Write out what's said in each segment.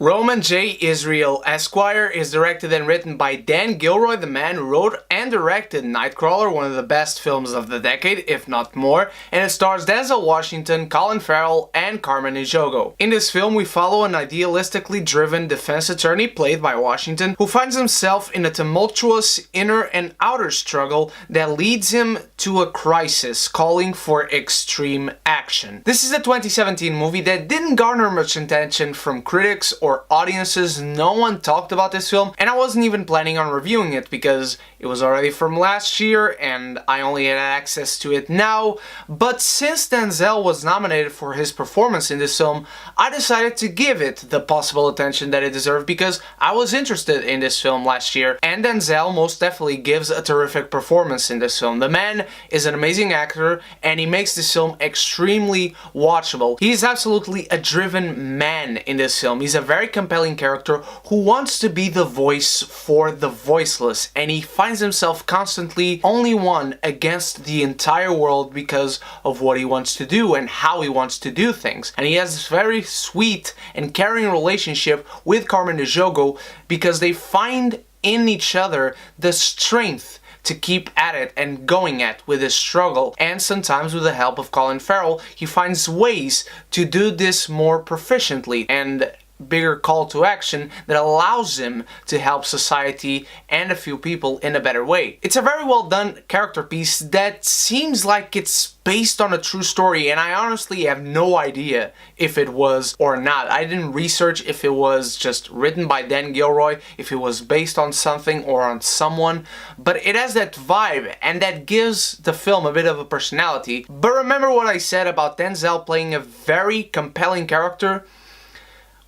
Roman J. Israel Esquire is directed and written by Dan Gilroy, the man who wrote and directed Nightcrawler, one of the best films of the decade, if not more, and it stars Denzel Washington, Colin, Farrell, and Carmen Ejogo. In this film, we follow an idealistically driven defense attorney, played by Washington, who finds himself in a tumultuous inner and outer struggle that leads him to a crisis, calling for extreme action. This is a 2017 movie that didn't garner much attention from critics or audiences. No one talked about this film, and I wasn't even planning on reviewing it because it was already from last year and I only had access to it now. But since Denzel was nominated for his performance in this film, I decided to give it the possible attention that it deserved because I was interested in this film last year, and Denzel most definitely gives a terrific performance in this film. The man is an amazing actor and he makes this film extremely watchable. He is absolutely a driven man in this film. He's a very compelling character who wants to be the voice for the voiceless, and he finds himself constantly only one against the entire world because of what he wants to do and how he wants to do things. And he has this very sweet and caring relationship with Carmen Ejogo because they find in each other the strength to keep at it and going at with his struggle, and sometimes with the help of Colin Farrell, he finds ways to do this more proficiently and bigger call to action that allows him to help society and a few people in a better way. It's a very well done character piece that seems like it's based on a true story, and I honestly have no idea if it was or not. I didn't research if it was just written by Dan Gilroy, if it was based on something or on someone, but it has that vibe and that gives the film a bit of a personality. But remember what I said about Denzel playing a very compelling character?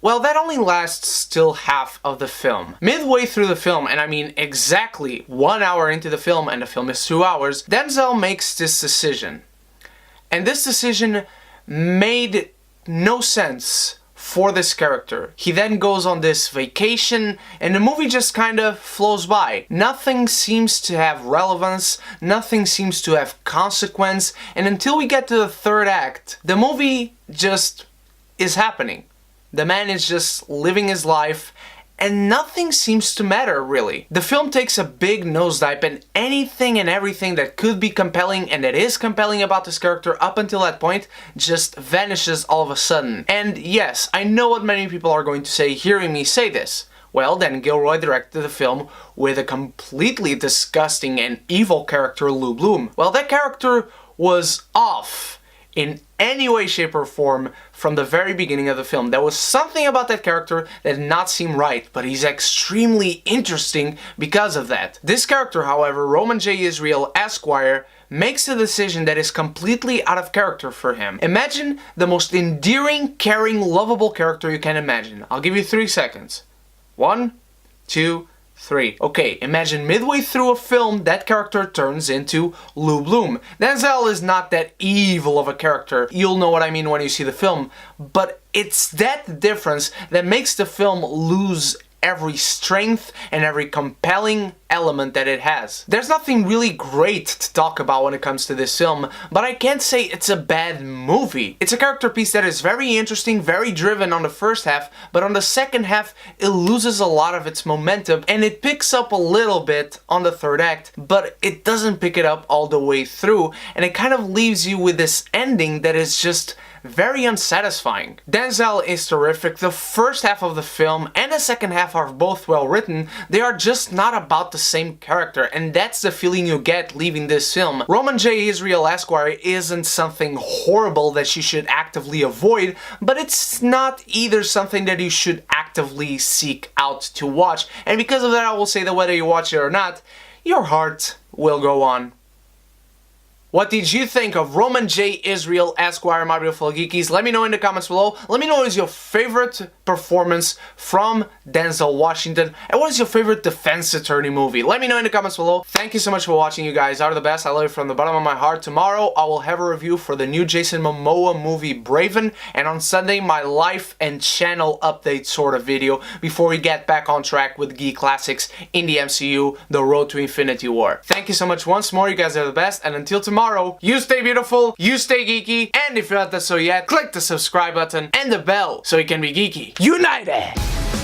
Well, that only lasts till half of the film. Midway through the film, and I mean exactly 1 hour into the film, and the film is 2 hours, Denzel makes this decision. And this decision made no sense for this character. He then goes on this vacation, and the movie just kind of flows by. Nothing seems to have relevance, nothing seems to have consequence, and until we get to the third act, the movie just is happening. The man is just living his life, and nothing seems to matter, really. The film takes a big nosedive, and anything and everything that could be compelling and that is compelling about this character up until that point just vanishes all of a sudden. And yes, I know what many people are going to say hearing me say this. Well, Dan Gilroy directed the film with a completely disgusting and evil character, Lou Bloom. Well, that character was off in any way, shape, or form from the very beginning of the film. There was something about that character that did not seem right, but he's extremely interesting because of that. This character, however, Roman J. Israel Esquire, makes a decision that is completely out of character for him. Imagine the most endearing, caring, lovable character you can imagine. I'll give you 3 seconds. 1, 2, 3. Okay, imagine midway through a film that character turns into Lou Bloom. Denzel is not that evil of a character. You'll know what I mean when you see the film, but it's that difference that makes the film lose every strength and every compelling element that it has. There's nothing really great to talk about when it comes to this film, but I can't say it's a bad movie. It's a character piece that is very interesting, very driven on the first half, but on the second half it loses a lot of its momentum, and it picks up a little bit on the third act, but it doesn't pick it up all the way through, and it kind of leaves you with this ending that is just very unsatisfying. Denzel is terrific. The first half of the film and the second half are both well written. They are just not about the same character, and that's the feeling you get leaving this film. Roman J. Israel Esquire isn't something horrible that you should actively avoid, but it's not either something that you should actively seek out to watch. And because of that, I will say that whether you watch it or not, your heart will go on. What did you think of Roman J. Israel Esquire, my beautiful geekies? Let me know in the comments below. Let me know what is your favorite performance from Denzel Washington, and what is your favorite defense attorney movie? Let me know in the comments below. Thank you so much for watching. You guys are the best. I love you from the bottom of my heart. Tomorrow I will have a review for the new Jason Momoa movie Braven, and on Sunday my life and channel update sort of video before we get back on track with geek classics in the MCU, The Road to Infinity War. Thank you so much once more. You guys are the best, and until tomorrow, tomorrow. You stay beautiful, you stay geeky, and if you're not done so yet, click the subscribe button and the bell so you can be geeky united!